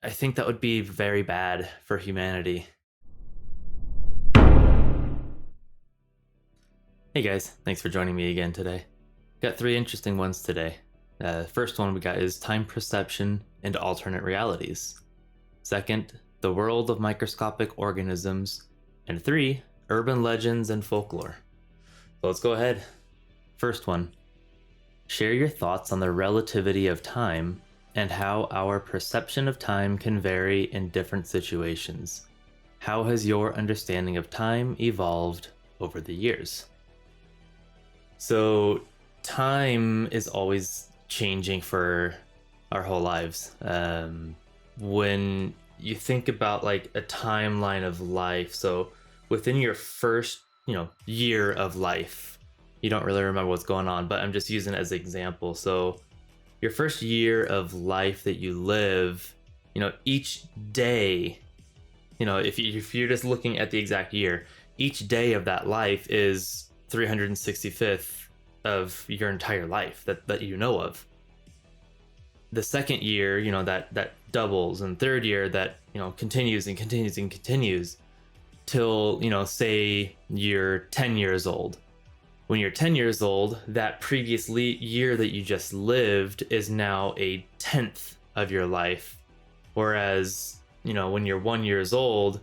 I think that would be very bad for humanity. Hey guys, thanks for joining me again today. Got three interesting ones today. First one we got is time perception and alternate realities. Second, the world of microscopic organisms. And three, urban legends and folklore. So let's go ahead. First one. Share your thoughts on the relativity of time and how our perception of time can vary in different situations. How has your understanding of time evolved over the years? So, time is always changing for our whole lives. When you think about like a timeline of life, so within your first, year of life, you don't really remember what's going on, but I'm just using it as an example. So, your first year of life that you live, each day, if you're just looking at the exact year, each day of that life is 365th of your entire life that you know of. The second year, that doubles, and third year that, continues and continues and continues till, say you're 10 years old. When you're 10 years old, that previous year that you just lived is now a 10th of your life. Whereas, when you're 1 years old,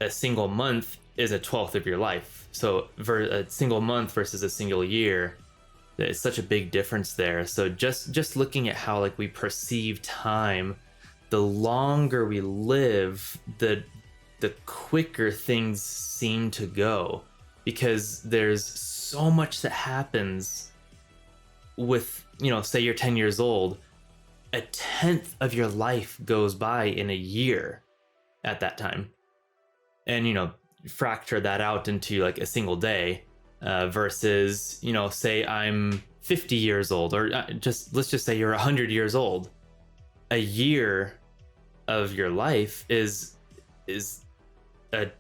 a single month is a 12th of your life. So a single month versus a single year, it's such a big difference there. So just looking at how like we perceive time, the longer we live, the quicker things seem to go, because there's so much that happens with, say you're 10 years old, a 10th of your life goes by in a year at that time. And, fracture that out into like a single day, versus, say I'm 50 years old, or let's just say you're 100 years old. A year of your life is a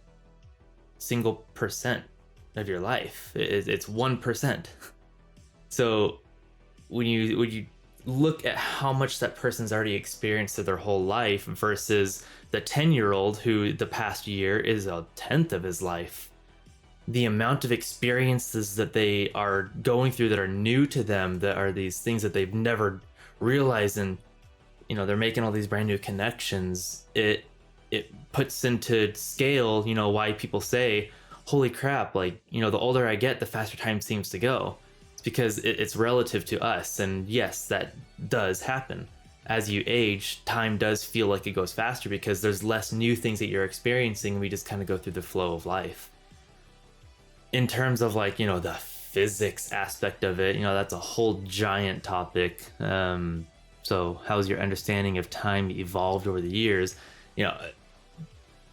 single percent of your life. It's 1%. So when you look at how much that person's already experienced of their whole life versus the 10-year-old who the past year is a 10th of his life, the amount of experiences that they are going through that are new to them, that are these things that they've never realized, and they're making all these brand new connections, it puts into scale, why people say, holy crap, like, the older I get, the faster time seems to go. It's because it's relative to us. And yes, that does happen. As you age, time does feel like it goes faster because there's less new things that you're experiencing. We just kind of go through the flow of life. In terms of like, the physics aspect of it, that's a whole giant topic. So how's your understanding of time evolved over the years?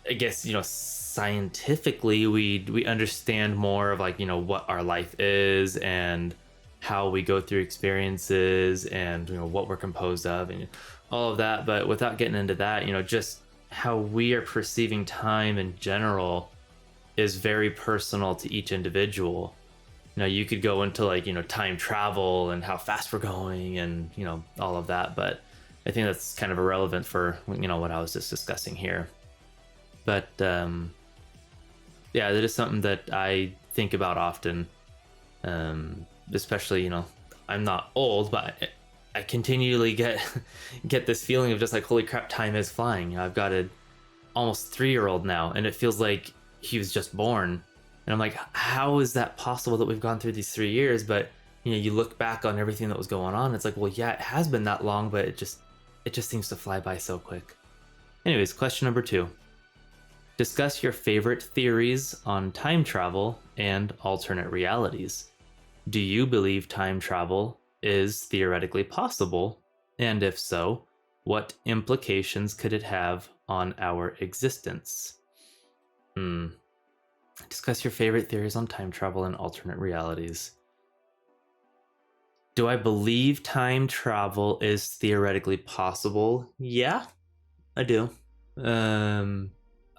I guess, scientifically we understand more of like, what our life is and how we go through experiences and, what we're composed of and all of that. But without getting into that, just how we are perceiving time in general is very personal to each individual. You could go into like, time travel and how fast we're going and, all of that. But I think that's kind of irrelevant for, what I was just discussing here. But yeah, that is something that I think about often, especially, I'm not old, but I continually get this feeling of just like, holy crap, time is flying. I've got a almost 3-year-old now, and it feels like he was just born. And I'm like, how is that possible that we've gone through these 3 years? But, you look back on everything that was going on, it's like, well, yeah, it has been that long, but it just seems to fly by so quick. Anyways, question number 2. Discuss your favorite theories on time travel and alternate realities. Do you believe time travel is theoretically possible? And if so, what implications could it have on our existence? Discuss your favorite theories on time travel and alternate realities. Do I believe time travel is theoretically possible? Yeah, I do.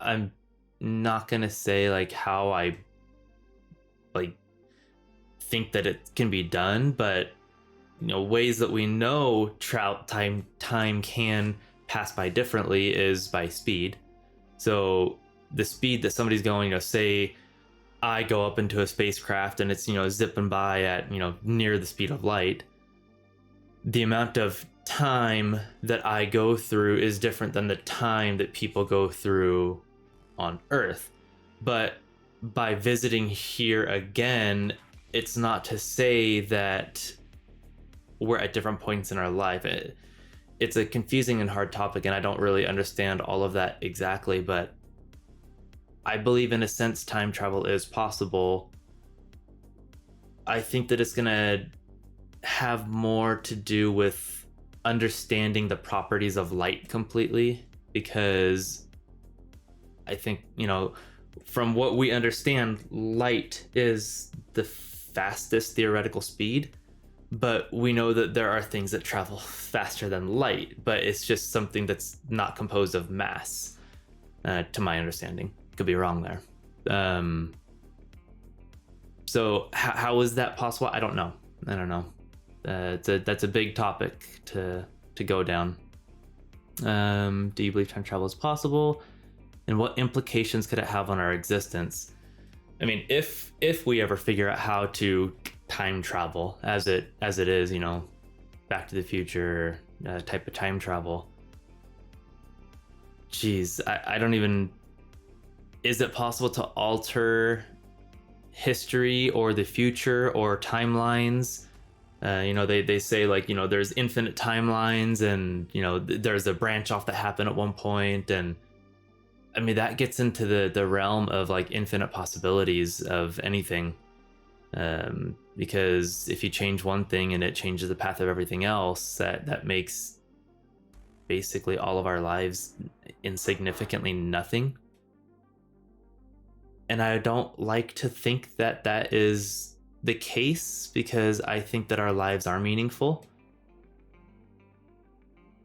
I'm not gonna say like how I like think that it can be done, but ways that we know time can pass by differently is by speed. So the speed that somebody's going, say I go up into a spacecraft and it's, zipping by at, near the speed of light. The amount of time that I go through is different than the time that people go through on Earth. But by visiting here again, it's not to say that we're at different points in our life. It's a confusing and hard topic, and I don't really understand all of that exactly, but I believe in a sense time travel is possible. I think that it's going to have more to do with understanding the properties of light completely, because I think, from what we understand, light is the fastest theoretical speed, but we know that there are things that travel faster than light, but it's just something that's not composed of mass, to my understanding. Could be wrong there. So how is that possible? I don't know. That's a big topic to go down. Do you believe time travel is possible? And what implications could it have on our existence? I mean, if we ever figure out how to time travel as it is, Back to the Future type of time travel. Geez, I don't even. Is it possible to alter history or the future or timelines? They say, there's infinite timelines, and there's a branch off that happened at one point, and I mean that gets into the realm of infinite possibilities of anything, because if you change one thing and it changes the path of everything else, that makes basically all of our lives insignificantly nothing. And I don't like to think that that is the case, because I think that our lives are meaningful.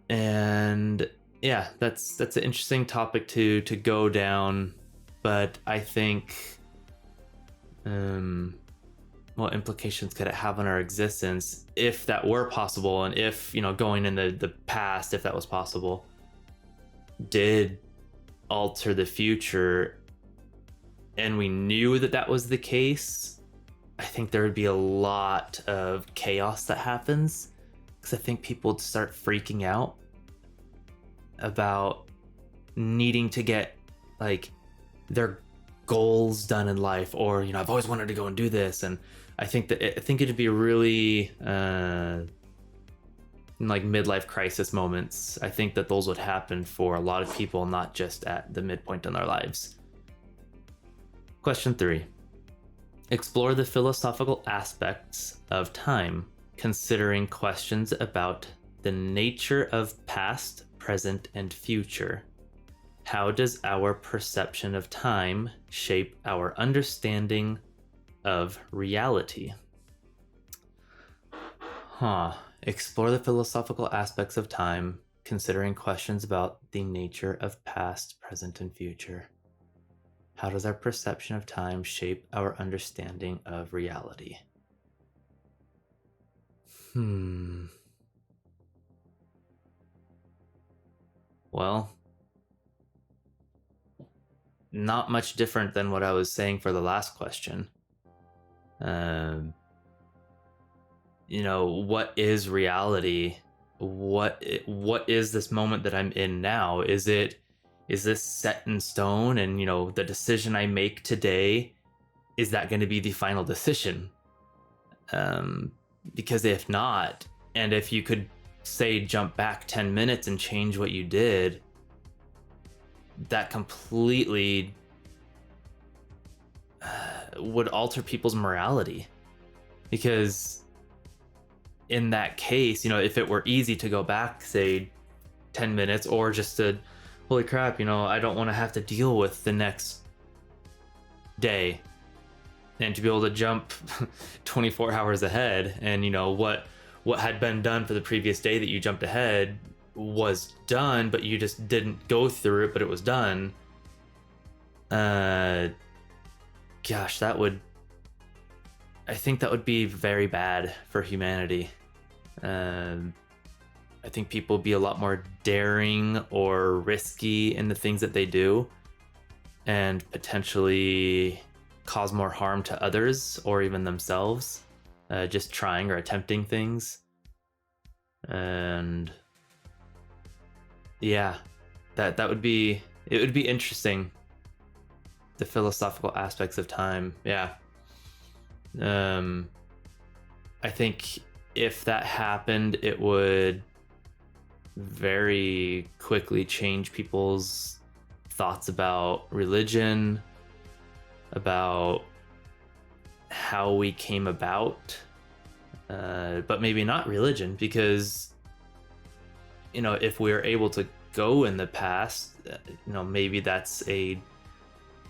And yeah, that's an interesting topic to go down, but I think what implications could it have on our existence if that were possible, and if going in the past, if that was possible, did alter the future, and we knew that was the case. I think there would be a lot of chaos that happens, because I think people would start freaking out about needing to get their goals done in life, or I've always wanted to go and do this. And I think it'd be really midlife crisis moments. I think that those would happen for a lot of people, not just at the midpoint in their lives. Question 3. Explore the philosophical aspects of time, considering questions about the nature of past, present, and future. How does our perception of time shape our understanding of reality? Explore the philosophical aspects of time, considering questions about the nature of past, present, and future. How does our perception of time shape our understanding of reality? Well, not much different than what I was saying for the last question. What is reality? What is this moment that I'm in now? Is this set in stone, and the decision I make today, is that going to be the final decision? Because if not, and if you could say jump back 10 minutes and change what you did, that completely would alter people's morality. Because in that case, if it were easy to go back, say 10 minutes, or just to, holy crap, I don't want to have to deal with the next day, and to be able to jump 24 hours ahead, and what had been done for the previous day that you jumped ahead was done, but you just didn't go through it, but it was done. Gosh, I think that would be very bad for humanity. I think people be a lot more daring or risky in the things that they do, and potentially cause more harm to others or even themselves, just trying or attempting things. And yeah, that would be, it would be interesting, the philosophical aspects of time. Yeah. I think if that happened, it would very quickly change people's thoughts about religion, about how we came about, but maybe not religion, because, you know, if we're able to go in the past, you know, maybe that's a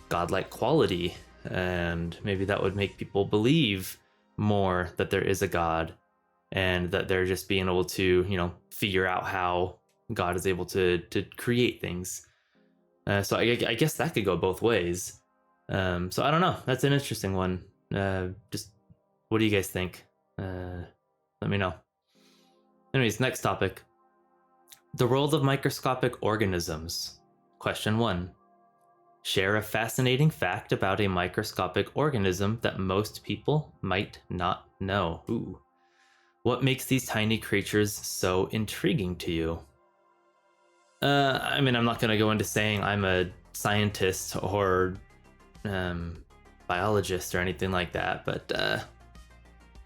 godlike quality, and maybe that would make people believe more that there is a God, and that they're just being able to, you know, figure out how God is able to create things. So I guess that could go both ways. So I don't know. That's an interesting one. Just what do you guys think? Let me know. Anyways, next topic. The world of microscopic organisms. Question 1. Share a fascinating fact about a microscopic organism that most people might not know. Ooh. What makes these tiny creatures so intriguing to you? I mean, I'm not going to go into saying I'm a scientist or biologist or anything like that, but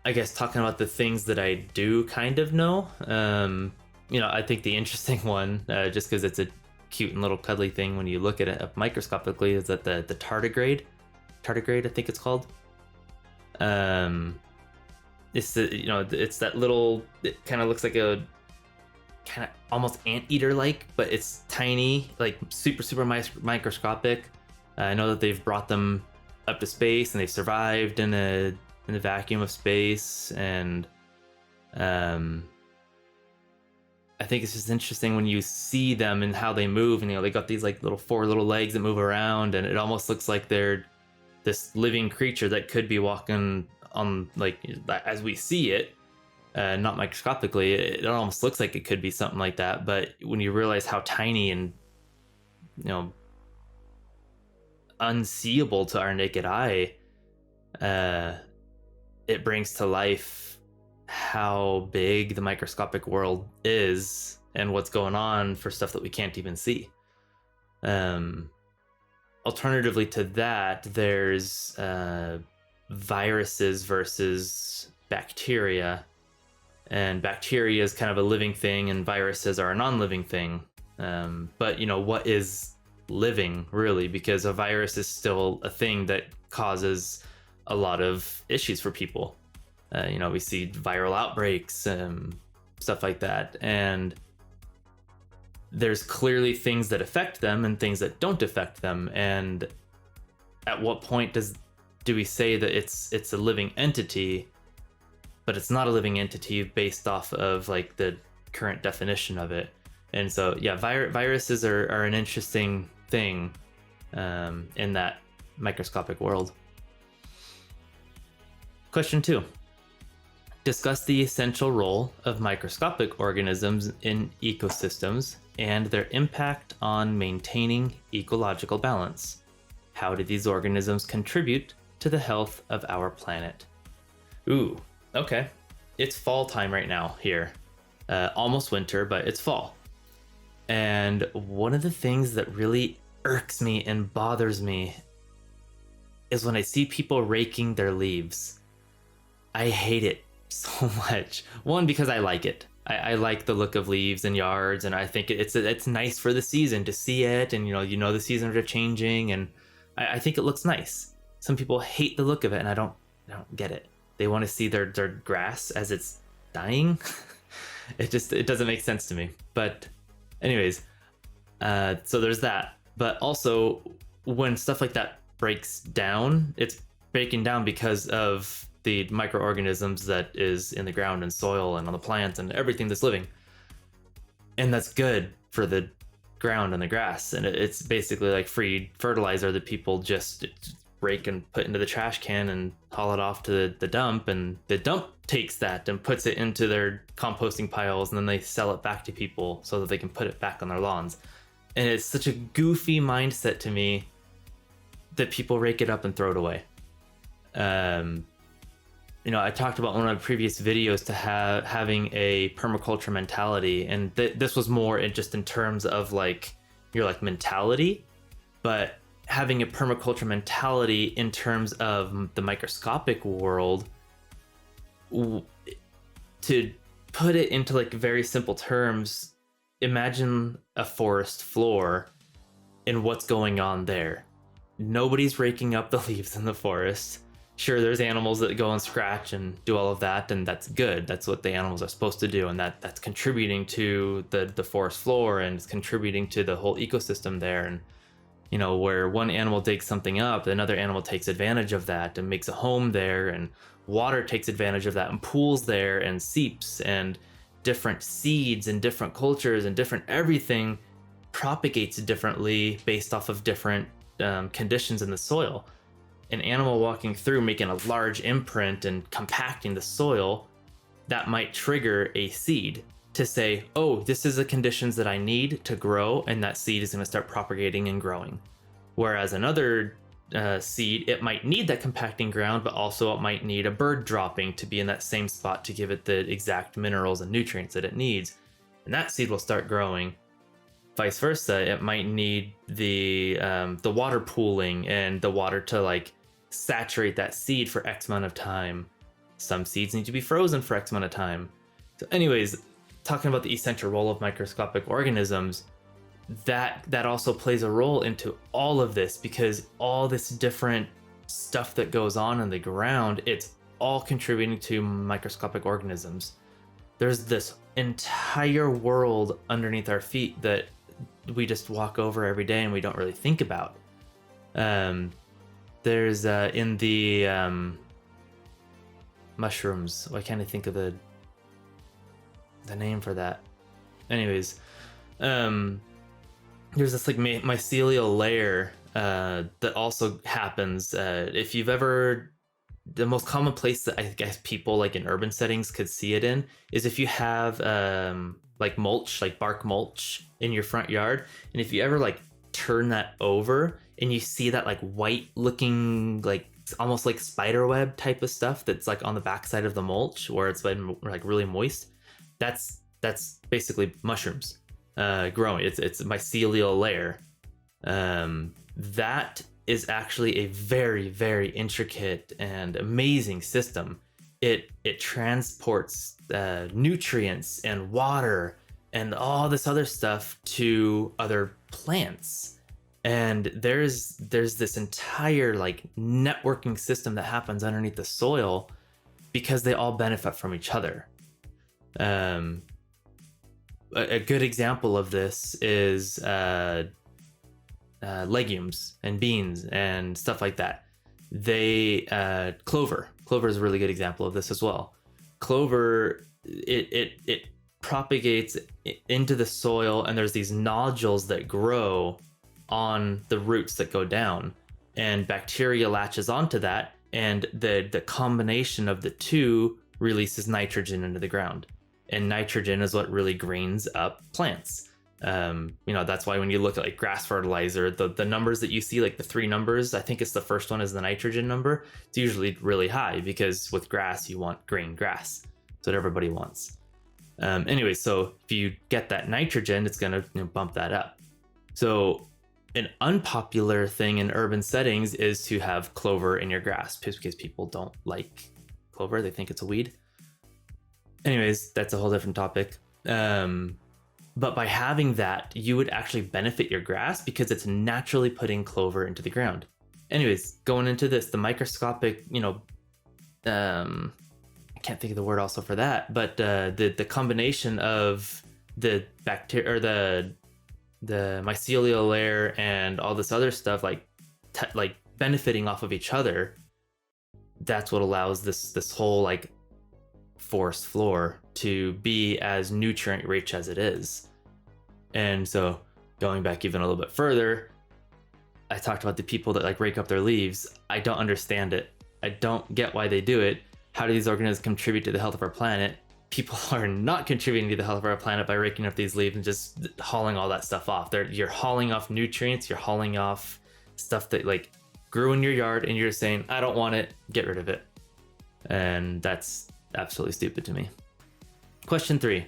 I guess talking about the things that I do kind of know, you know, I think the interesting one, just because it's a cute and little cuddly thing when you look at it up microscopically, is that the tardigrade, I think it's called. It's the, you know, it's that little, it kind of looks like a kind of almost anteater like, but it's tiny, like super microscopic. I know that they've brought them up to space and they've survived in a vacuum of space, and I think it's just interesting when you see them and how they move, and you know, they got these like four little legs that move around, and it almost looks like they're this living creature that could be walking on, like, as we see it, not microscopically, it almost looks like it could be something like that. But when you realize how tiny and, you know, unseeable to our naked eye, it brings to life how big the microscopic world is and what's going on for stuff that we can't even see. Alternatively to that, there's viruses versus bacteria, and bacteria is kind of a living thing and viruses are a non-living thing. But you know, what is living really? Because a virus is still a thing that causes a lot of issues for people. You know, we see viral outbreaks, stuff like that, and there's clearly things that affect them and things that don't affect them. And at what point do we say that it's a living entity, but it's not a living entity based off of like the current definition of it? And so yeah, viruses are an interesting thing in that microscopic world. Question 2. Discuss the essential role of microscopic organisms in ecosystems and their impact on maintaining ecological balance. How do these organisms contribute to the health of our planet? Ooh, okay. It's fall time right now here. Almost winter, but it's fall. And one of the things that really irks me and bothers me is when I see people raking their leaves. I hate it so much. One, because I like it. I like the look of leaves in yards, and I think it's nice for the season to see it, and you know the seasons are changing, and I think it looks nice. Some people hate the look of it, and I don't get it. They want to see their grass as it's dying. It doesn't make sense to me. But anyways, so there's that. But also, when stuff like that breaks down, it's breaking down because of the microorganisms that is in the ground and soil and on the plants and everything that's living. And that's good for the ground and the grass. And it's basically like free fertilizer that people just break and put into the trash can and haul it off to the dump, and the dump takes that and puts it into their composting piles, and then they sell it back to people so that they can put it back on their lawns. And it's such a goofy mindset to me that people rake it up and throw it away. I talked about one of the previous videos to having a permaculture mentality, and this was more just in terms of like your like mentality, but having a permaculture mentality in terms of the microscopic world. To put it into like very simple terms, imagine a forest floor and what's going on there. Nobody's raking up the leaves in the forest. Sure, there's animals that go and scratch and do all of that, and that's good. That's what the animals are supposed to do, and that's contributing to the forest floor, and it's contributing to the whole ecosystem there. And where one animal digs something up, another animal takes advantage of that and makes a home there, and water takes advantage of that and pools there and seeps, and different seeds and different cultures and different everything propagates differently based off of different conditions in the soil. An animal walking through making a large imprint and compacting the soil, that might trigger a seed to say, oh, this is the conditions that I need to grow, and that seed is going to start propagating and growing. Whereas another seed, it might need that compacting ground, but also it might need a bird dropping to be in that same spot to give it the exact minerals and nutrients that it needs, and that seed will start growing. Vice versa, it might need the water pooling and the water to like saturate that seed for X amount of time. Some seeds need to be frozen for X amount of time. So anyways, talking about the essential role of microscopic organisms, that also plays a role into all of this, because all this different stuff that goes on in the ground, it's all contributing to microscopic organisms. There's this entire world underneath our feet that we just walk over every day and we don't really think about. There's in the mushrooms, why can't I think of the name for that? Anyways, there's this like mycelial layer that also happens. If you've ever, the most common place that I guess people like in urban settings could see it in is if you have like mulch, like bark mulch in your front yard, and if you ever like turn that over and you see that like white looking, like almost like spider web type of stuff that's like on the backside of the mulch where it's been like really moist, that's basically mushrooms growing. It's a mycelial layer. That is actually a very, very intricate and amazing system. It transports nutrients and water and all this other stuff to other plants. And there's this entire like networking system that happens underneath the soil because they all benefit from each other. A good example of this is legumes and beans and stuff like that. Clover is a really good example of this as well. Clover, it propagates into the soil, and there's these nodules that grow on the roots that go down, and bacteria latches onto that, and the combination of the two releases nitrogen into the ground, and nitrogen is what really greens up plants. That's why when you look at like grass fertilizer, the numbers that you see, like the 3 numbers, I think it's the first one is the nitrogen number. It's usually really high because with grass you want green grass. That's what everybody wants. Anyway, so if you get that nitrogen, it's gonna bump that up. So an unpopular thing in urban settings is to have clover in your grass, because people don't like clover. They think it's a weed. Anyways, that's a whole different topic. But by having that, you would actually benefit your grass because it's naturally putting clover into the ground. Anyways, going into this, the microscopic, I can't think of the word also for that, but the combination of the bacteria or the mycelial layer and all this other stuff, like benefiting off of each other, that's what allows this whole like forest floor to be as nutrient rich as it is. And so going back even a little bit further, I talked about the people that like rake up their leaves. I don't understand it. I don't get why they do it. How do these organisms contribute to the health of our planet? People are not contributing to the health of our planet by raking up these leaves and just hauling all that stuff off. You're hauling off nutrients, you're hauling off stuff that like grew in your yard, and you're saying, I don't want it, get rid of it. And that's absolutely stupid to me. Question 3.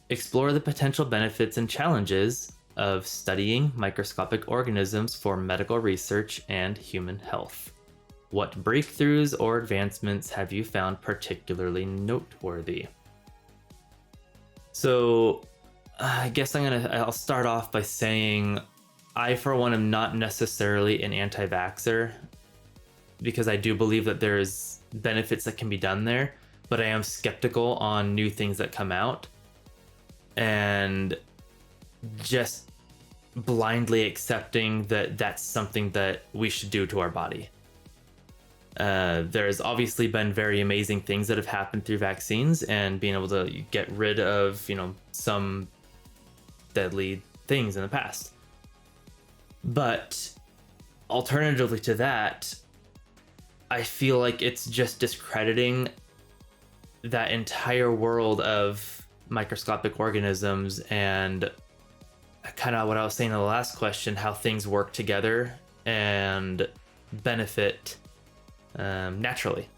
Explore the potential benefits and challenges of studying microscopic organisms for medical research and human health. What breakthroughs or advancements have you found particularly noteworthy? So I guess I'll start off by saying I, for one, am not necessarily an anti-vaxxer, because I do believe that there's benefits that can be done there, but I am skeptical on new things that come out, and just blindly accepting that that's something that we should do to our body. There's obviously been very amazing things that have happened through vaccines and being able to get rid of, some deadly things in the past. But alternatively to that, I feel like it's just discrediting that entire world of microscopic organisms and kind of what I was saying in the last question, how things work together and benefit naturally.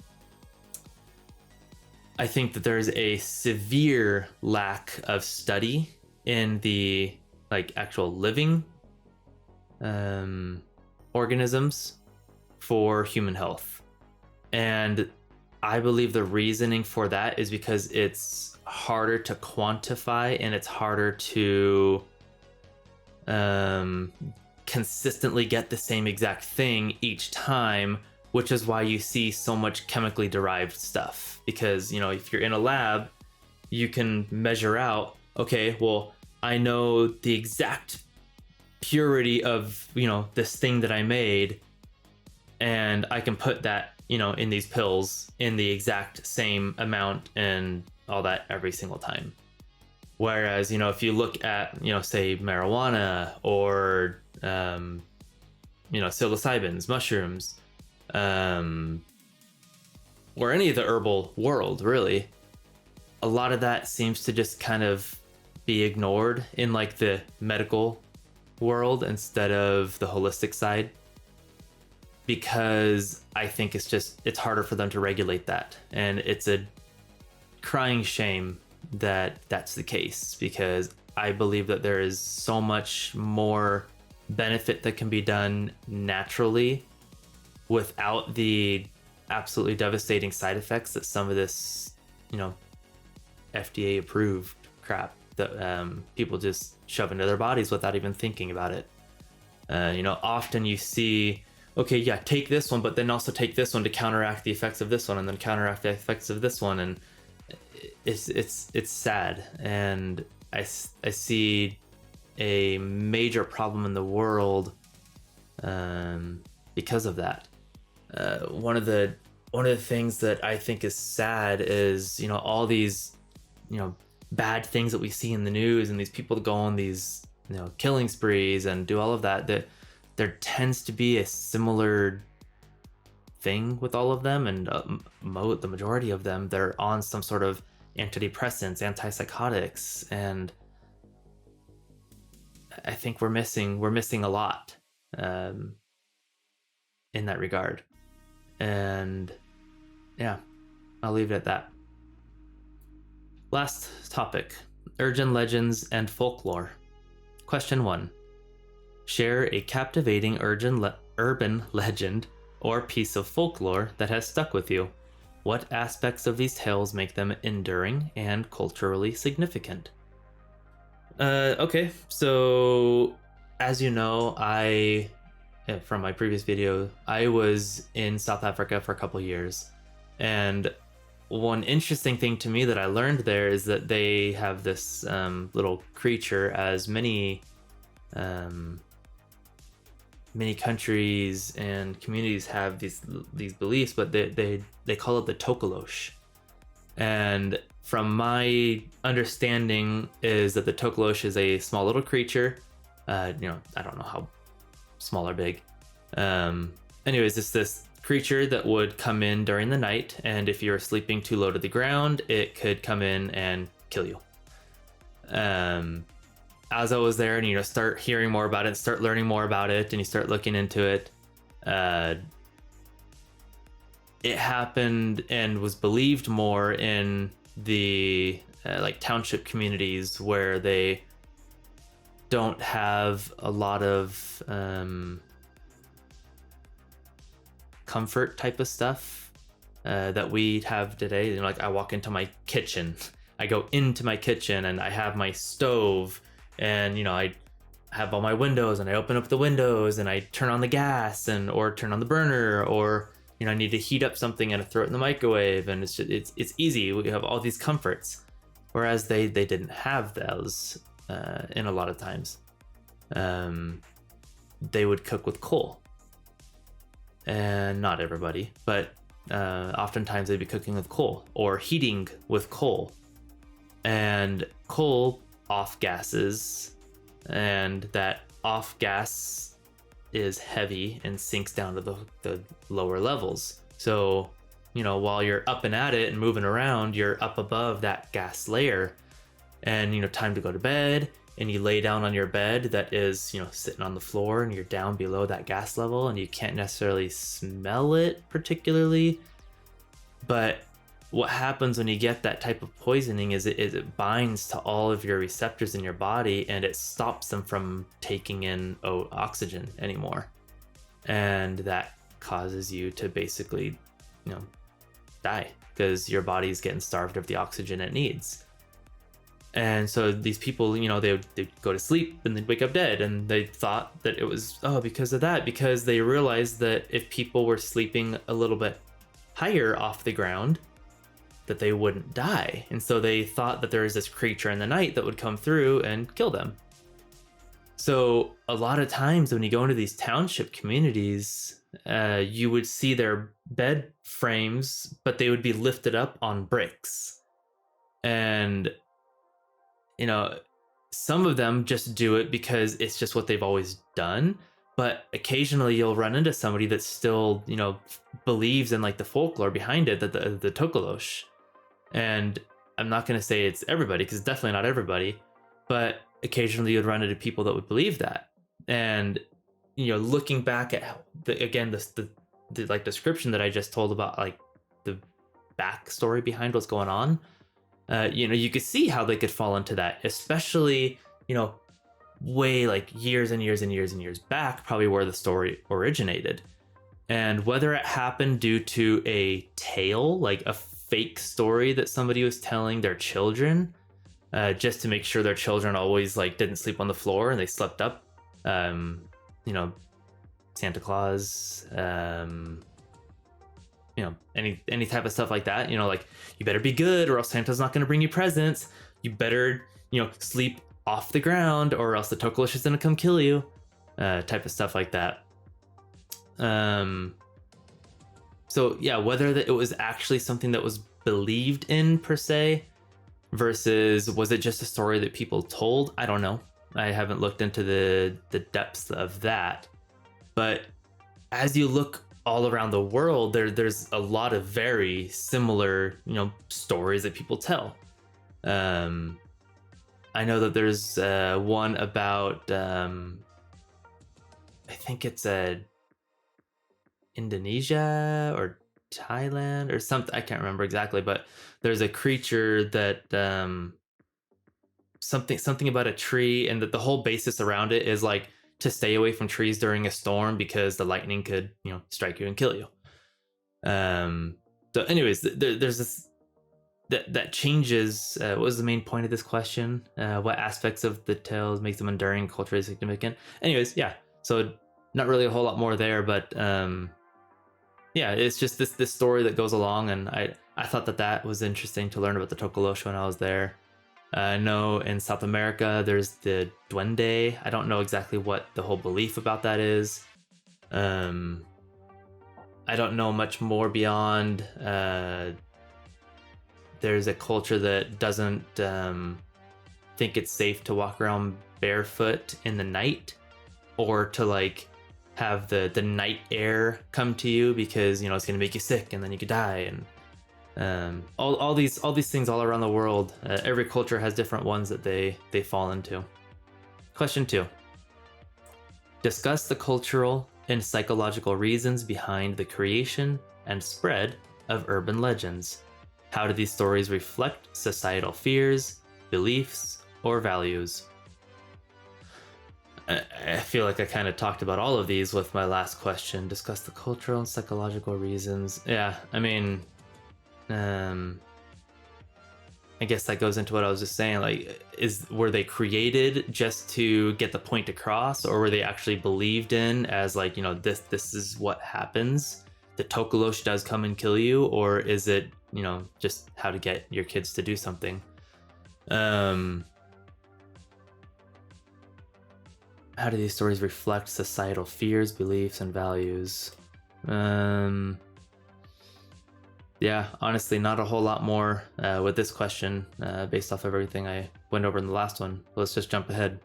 I think that there's a severe lack of study in the actual living organisms for human health. And I believe the reasoning for that is because it's harder to quantify and it's harder to consistently get the same exact thing each time, which is why you see so much chemically derived stuff. Because, if you're in a lab, you can measure out, okay, well, I know the exact purity of, this thing that I made, and I can put that, in these pills in the exact same amount and all that every single time. Whereas, if you look at, say marijuana or, psilocybins, mushrooms, or any of the herbal world, really, a lot of that seems to just kind of be ignored in the medical world instead of the holistic side, because I think it's harder for them to regulate that. And it's a crying shame that that's the case, because I believe that there is so much more benefit that can be done naturally without the absolutely devastating side effects that some of this, FDA approved crap that people just shove into their bodies without even thinking about it. Often you see, okay, yeah, take this one, but then also take this one to counteract the effects of this one, and then counteract the effects of this one, and it's sad. And I see a major problem in the world because of that. One of the things that I think is sad is, all these, bad things that we see in the news, and these people that go on these, killing sprees and do all of that, that there tends to be a similar thing with all of them. And the majority of them, they're on some sort of antidepressants, antipsychotics, and I think we're missing a lot in that regard. And yeah, I'll leave it at that. Last topic: urban legends and folklore. Question 1. Share a captivating urban legend or piece of folklore that has stuck with you. What aspects of these tales make them enduring and culturally significant? Okay, so as you know, from my previous video, I was in South Africa for a couple years, and one interesting thing to me that I learned there is that they have this little creature, as many countries and communities have these beliefs, but they call it the tokolosh. And from my understanding is that the tokolosh is a small little creature. I don't know how small or big. Anyways, it's this creature that would come in during the night, and if you're sleeping too low to the ground, it could come in and kill you. As I was there and, you know, start hearing more about it, start learning more about it, and you start looking into it, it happened and was believed more in the like township communities where they don't have a lot of comfort type of stuff that we have today. You know, like I walk into my kitchen, I go into my kitchen and I have my stove, and, you know, I have all my windows and I open up the windows and I turn on the gas and or turn on the burner, or, you know, I need to heat up something and I throw it in the microwave, and it's easy. We have all these comforts, whereas they didn't have those in a lot of times. They would cook with coal, and not everybody, but oftentimes they'd be cooking with coal or heating with coal, and coal off gases, and that off gas is heavy and sinks down to the lower levels. So, you know, while you're up and at it and moving around, you're up above that gas layer, and, you know, time to go to bed, and you lay down on your bed that is, you know, sitting on the floor, and you're down below that gas level, and you can't necessarily smell it particularly. But what happens when you get that type of poisoning is it binds to all of your receptors in your body, and it stops them from taking in oxygen anymore. And that causes you to basically, you know, die, because your body's getting starved of the oxygen it needs. And so these people, you know, they'd go to sleep and they'd wake up dead, and they thought that it was, because of that, because they realized that if people were sleeping a little bit higher off the ground, that they wouldn't die. And so they thought that there was this creature in the night that would come through and kill them. So a lot of times when you go into these township communities, you would see their bed frames, but they would be lifted up on bricks. And, you know, some of them just do it because it's just what they've always done. But occasionally you'll run into somebody that still, you know, believes in like the folklore behind it, that the Tokolosh. And I'm not going to say it's everybody, because it's definitely not everybody, but occasionally you'd run into people that would believe that. And, you know, looking back at the like description that I just told about, like the backstory behind what's going on, you know, you could see how they could fall into that, especially, you know, way like years and years and years and years back, probably where the story originated. And whether it happened due to a tale, like a fake story that somebody was telling their children, just to make sure their children always like didn't sleep on the floor and they slept up, you know, Santa Claus, you know, any type of stuff like that, you know, like, you better be good or else Santa's not going to bring you presents. You better, you know, sleep off the ground or else the Tokolosh is going to come kill you, type of stuff like that. So yeah, whether it was actually something that was believed in per se, versus was it just a story that people told, I don't know. I haven't looked into the depths of that. But as you look all around the world, there's a lot of very similar, you know, stories that people tell. I know that there's one about I think it's Indonesia or Thailand or something. I can't remember exactly, but there's a creature that something about a tree, and that the whole basis around it is like to stay away from trees during a storm because the lightning could, you know, strike you and kill you. So anyways, there's this that changes. What was the main point of this question? What aspects of the tales makes them enduring, culturally significant? Anyways, yeah. So not really a whole lot more there, but yeah, it's just this story that goes along, and I thought that was interesting to learn about the Tokolosh when I was there. I know in South America there's the Duende. I don't know exactly what the whole belief about that is. I don't know much more beyond. There's a culture that doesn't think it's safe to walk around barefoot in the night, or to like have the night air come to you because it's going to make you sick and then you could die, and all these things all around the world. Every culture has different ones that they fall into. Question 2. Discuss the cultural and psychological reasons behind the creation and spread of urban legends. How do these stories reflect societal fears, beliefs, or values? I feel like I kind of talked about all of these with my last question. Discuss the cultural and psychological reasons. Yeah, I mean, I guess that goes into what I was just saying. Like, were they created just to get the point across, or were they actually believed in as like, this is what happens? The Tokolosh does come and kill you, or is it, just how to get your kids to do something? How do these stories reflect societal fears, beliefs, and values? Yeah, honestly, not a whole lot more with this question based off of everything I went over in the last one. Let's just jump ahead.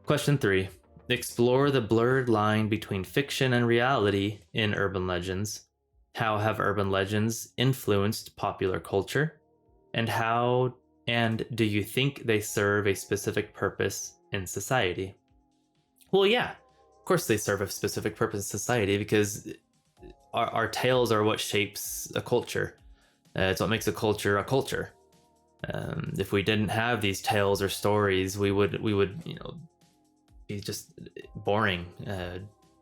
Question 3. Explore the blurred line between fiction and reality in urban legends. How have urban legends influenced popular culture? And do you think they serve a specific purpose in society? Well, yeah, of course they serve a specific purpose in society, because our tales are what shapes a culture. It's what makes a culture a culture. If we didn't have these tales or stories, we would be just boring.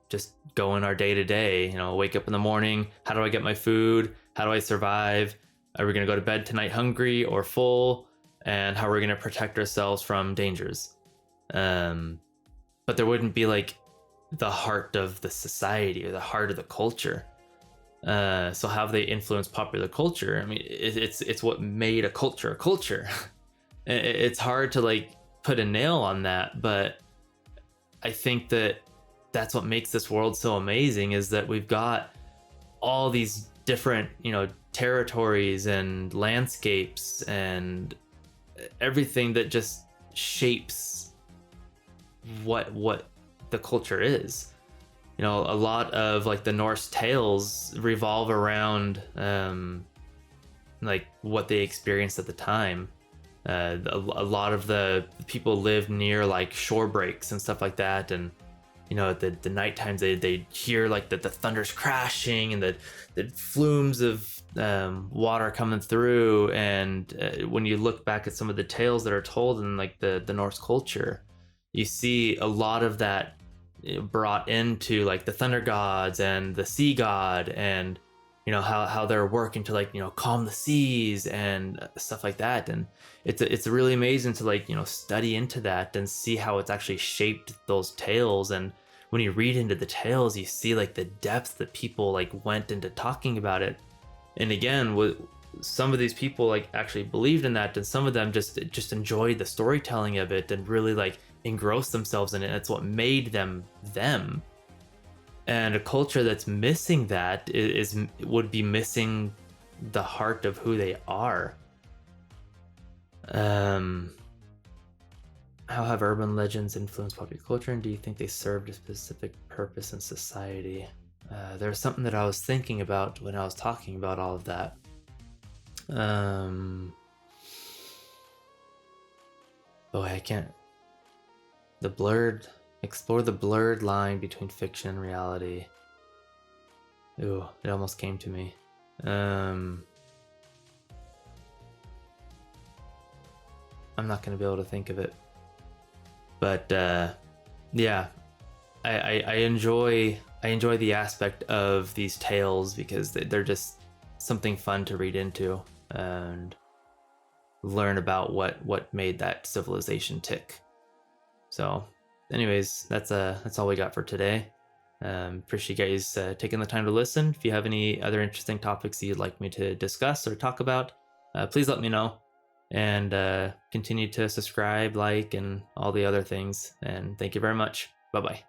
Just going our day to day. Wake up in the morning. How do I get my food? How do I survive? Are we gonna go to bed tonight hungry or full? And how are we gonna protect ourselves from dangers? But there wouldn't be like the heart of the society or the heart of the culture. So how have they influenced popular culture? I mean, it's what made a culture a culture. It's hard to like put a nail on that, but I think that's what makes this world so amazing, is that we've got all these different, territories and landscapes and everything that just shapes what the culture is. A lot of like the Norse tales revolve around like what they experienced at the time. A lot of the people lived near like shore breaks and stuff like that, and the night times they hear like the thunder's crashing and the flumes of water coming through. And when you look back at some of the tales that are told in like the Norse culture, you see a lot of that brought into like the thunder gods and the sea god, and how they're working to like calm the seas and stuff like that. And it's really amazing to like study into that and see how it's actually shaped those tales. And when you read into the tales, you see like the depth that people like went into talking about it. And again, some of these people like actually believed in that, and some of them just enjoyed the storytelling of it and really like engrossed themselves in it. It's what made them them. And a culture that's missing that would be missing the heart of who they are. How have urban legends influenced popular culture, and do you think they served a specific purpose in society? There's something that I was thinking about when I was talking about all of that. I can't. Explore the blurred line between fiction and reality. Ooh, it almost came to me. I'm not gonna be able to think of it. But yeah, I enjoy the aspect of these tales because they're just something fun to read into and learn about what made that civilization tick. So anyways, that's all we got for today. Appreciate you guys taking the time to listen. If you have any other interesting topics that you'd like me to discuss or talk about, please let me know. And continue to subscribe, like, and all the other things. And thank you very much. Bye-bye.